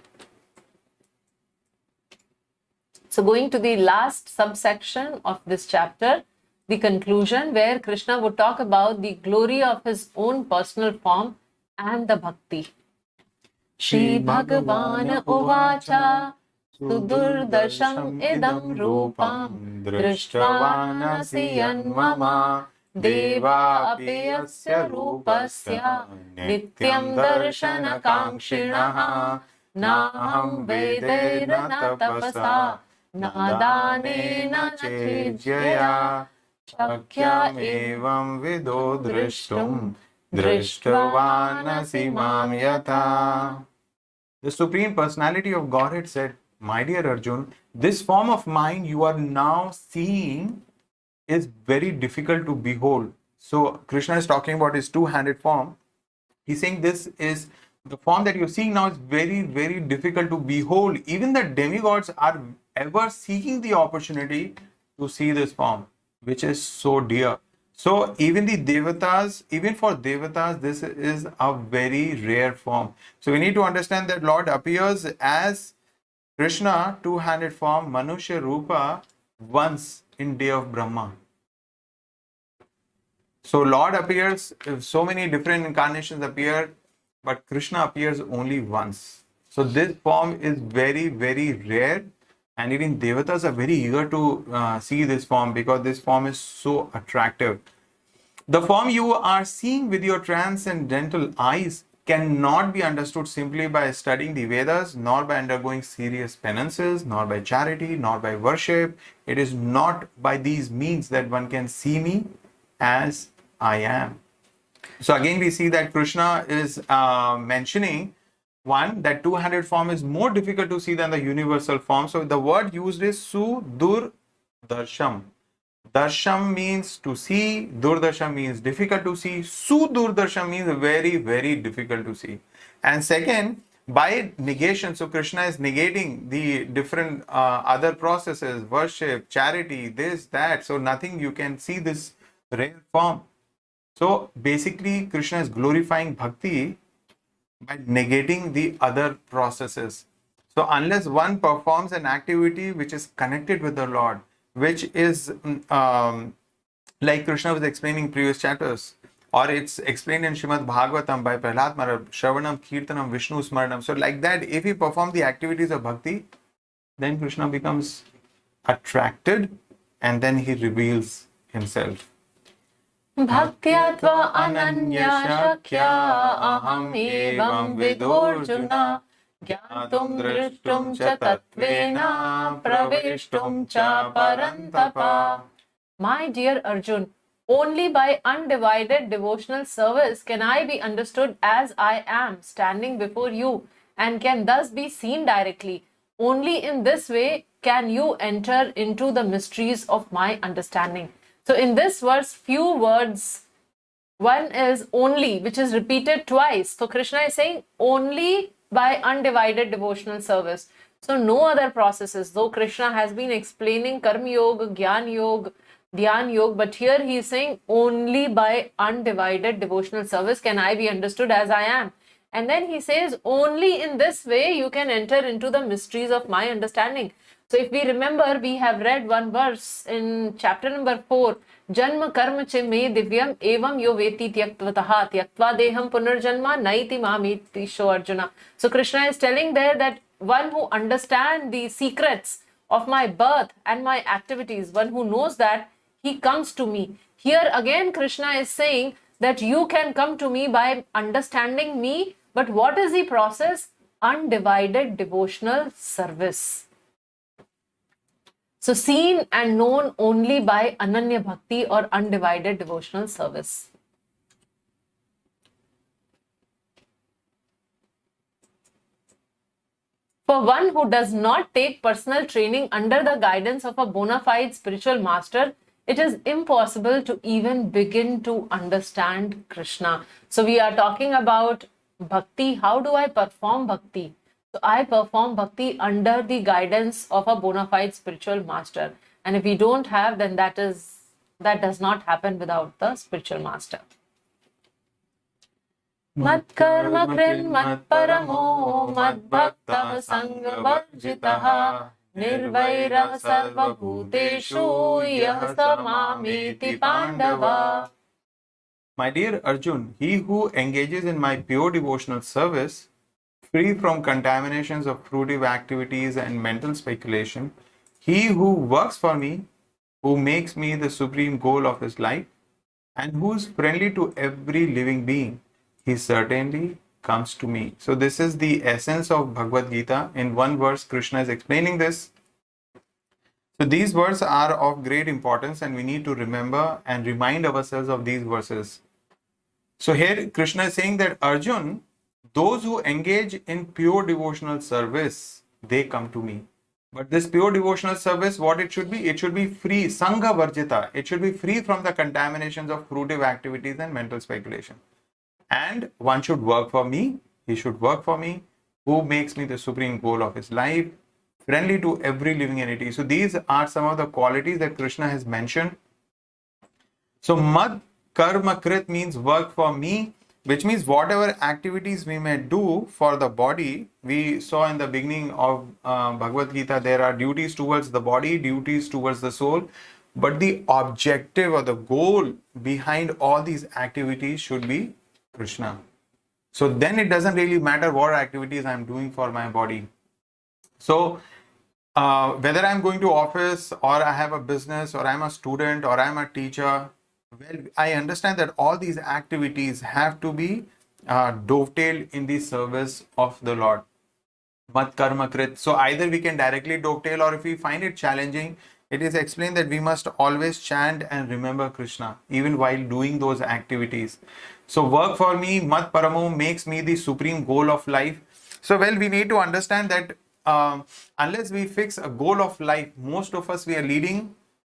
So going to the last subsection of this chapter, the conclusion, where Krishna would talk about the glory of his own personal form and the bhakti. Shri Bhagavan Uvacha Sudurdasham idam rupam Drishtvanasi mama Deva apiyasya rupasya Nityam darshana kankshinaha Naham vedaira na tapasa Nadanena chejyaya Shakyam evam vido drishtum Drishtvanasi mam yata. The Supreme Personality of Godhead said, "My dear Arjun, this form of mine you are now seeing is very difficult to behold." So Krishna is talking about his two-handed form. He's saying this is The form that you're seeing now is very, very difficult to behold. Even the demigods are ever seeking the opportunity to see this form, which is so dear. So even the devatas, even for devatas, this is a very rare form. So we need to understand that Lord appears as Krishna, two-handed form, Manusha Rupa, once in day of Brahma. So Lord appears, so many different incarnations appear, but Krishna appears only once. So this form is very, very rare, and even devatas are very eager to see this form because this form is so attractive. The form you are seeing with your transcendental eyes cannot be understood simply by studying the Vedas, nor by undergoing serious penances, nor by charity, nor by worship. It is not by these means that one can see me as I am. So again, we see that Krishna is mentioning one, that two-handed form is more difficult to see than the universal form. So the word used is sudur darsham. Darsham means to see, durdarsham means difficult to see, sudurdarsham means very, very difficult to see. And second, by negation, so Krishna is negating the different other processes, worship, charity, this, that. So nothing, you can see this rare form. So basically, Krishna is glorifying bhakti by negating the other processes. So unless one performs an activity which is connected with the Lord, which is like Krishna was explaining previous chapters, or it's explained in Srimad Bhagavatam by Prahlad Maharaj, Shravanam, Kirtanam, Vishnu Smaranam. So like that, if he performs the activities of bhakti, then Krishna becomes attracted and then he reveals himself. Bhaktya tva ananya shakya aham evam vidurjuna Gyatum drishtum cha tatvena praveshtum cha parantapa. My dear Arjun, only by undivided devotional service can I be understood as I am standing before you and can thus be seen directly. Only in this way can you enter into the mysteries of my understanding. So in this verse, few words. One is only, which is repeated twice. So Krishna is saying only by undivided devotional service. So no other processes. Though Krishna has been explaining Karma Yoga, Gyan Yoga, Dhyan Yoga, but here he is saying only by undivided devotional service can I be understood as I am. And then he says only in this way you can enter into the mysteries of my understanding. So if we remember, we have read one verse in chapter number 4. Janma karma che me divyam evam yo veti tyaktvatah tyaktva deham punarjanma naiti mamiti sho Arjuna. So Krishna is telling there that one who understands the secrets of my birth and my activities, one who knows that, he comes to me. Here again Krishna is saying that you can come to me by understanding me, but what is the process? Undivided devotional service. So seen and known only by Ananya Bhakti or undivided devotional service. For one who does not take personal training under the guidance of a bona fide spiritual master, it is impossible to even begin to understand Krishna. So we are talking about bhakti. How do I perform bhakti? So I perform bhakti under the guidance of a bona fide spiritual master. And if we don't have, then that does not happen without the spiritual master. Mat karma krin mat paramo mat bhakta sanga varjitaha nirvairah sarva bhuteshu yah samamiti pandava. My dear Arjun, he who engages in my pure devotional service, free from contaminations of fruitive activities and mental speculation, he who works for me, who makes me the supreme goal of his life, and who is friendly to every living being, he certainly comes to me. So this is the essence of Bhagavad Gita. In one verse, Krishna is explaining this. So these words are of great importance and we need to remember and remind ourselves of these verses. So here Krishna is saying that Arjun, those who engage in pure devotional service, they come to me. But this pure devotional service, what it should be? It should be free, sangha varjita. It should be free from the contaminations of fruitive activities and mental speculation. And one should work for me he should work for me, who makes me the supreme goal of his life, friendly to every living entity. So these are some of the qualities that Krishna has mentioned. So mad karma krit means work for me, which means whatever activities we may do for the body. We saw in the beginning of Bhagavad Gita, there are duties towards the body, duties towards the soul, but the objective or the goal behind all these activities should be Krishna. So then it doesn't really matter what activities I'm doing for my body. So whether I'm going to office or I have a business or I'm a student or I'm a teacher, well, I understand that all these activities have to be dovetailed in the service of the Lord. Mat karma krit. So either we can directly dovetail, or if we find it challenging, it is explained that we must always chant and remember Krishna even while doing those activities. So work for me, mat paramo, makes me the supreme goal of life. So well, we need to understand that unless we fix a goal of life, most of us, we are leading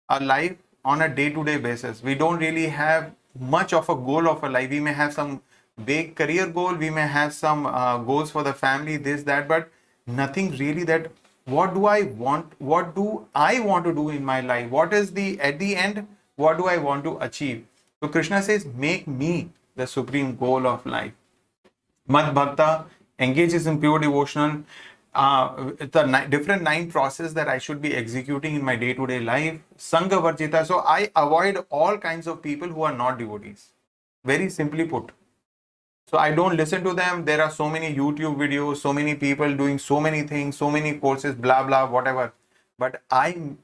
a life on a day-to-day basis. We don't really have much of a goal of a life. We may have some big career goal, we may have some goals for the family, this, that, but nothing really that what do I want to do in my life, what is the at the end, what do I want to achieve. So Krishna says, make me the supreme goal of life. Mad bhakta engages in pure devotional. The different 9 processes that I should be executing in my day-to-day life. Sangha varjita. So I avoid all kinds of people who are not devotees. Very simply put. So I don't listen to them. There are so many YouTube videos, so many people doing so many things, so many courses, blah, blah, whatever. But I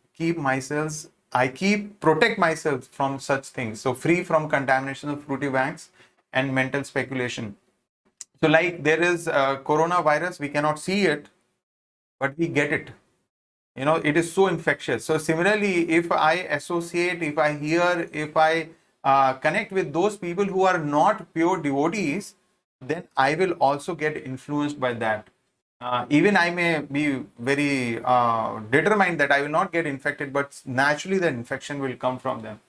protect myself from such things. So free from contamination of fruity banks and mental speculation. So like there is coronavirus, we cannot see it, but we get it. You know, it is so infectious. So similarly, if I associate, if I hear, if I connect with those people who are not pure devotees, then I will also get influenced by that. Even I may be very determined that I will not get infected, but naturally the infection will come from them.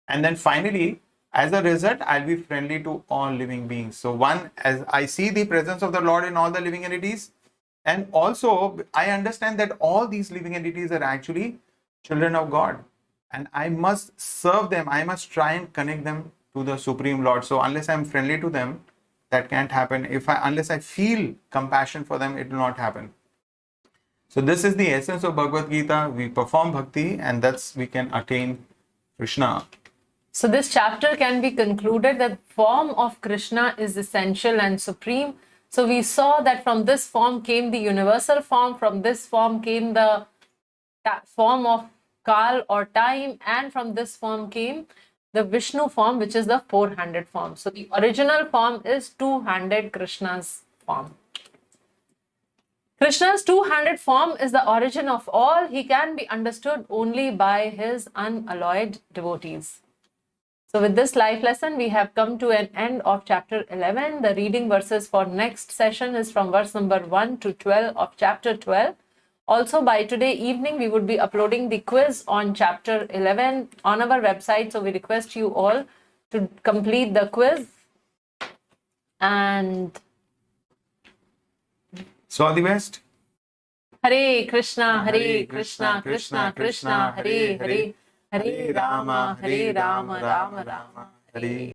And then finally, as a result, I'll be friendly to all living beings. So one, as I see the presence of the Lord in all the living entities, and also I understand that all these living entities are actually children of God, and I must serve them. I must try and connect them to the Supreme Lord. So unless I'm friendly to them, that can't happen. Unless I feel compassion for them, it will not happen. So this is the essence of Bhagavad Gita. We perform bhakti, and that's we can attain Krishna. So this chapter can be concluded that form of Krishna is essential and supreme. So we saw that from this form came the universal form, from this form came the form of Kal or time, and from this form came the Vishnu form, which is the 400 form. So the original form is 200 Krishna's form. Krishna's 200 form is the origin of all. He can be understood only by his unalloyed devotees. So with this life lesson, we have come to an end of chapter 11. The reading verses for next session is from verse number 1 to 12 of chapter 12. Also, by today evening, we would be uploading the quiz on chapter 11 on our website. So we request you all to complete the quiz. And so all the best. Hare Krishna, Hare Krishna, Krishna Krishna, Hare Hare, Hare Rama, Rama Rama, Hare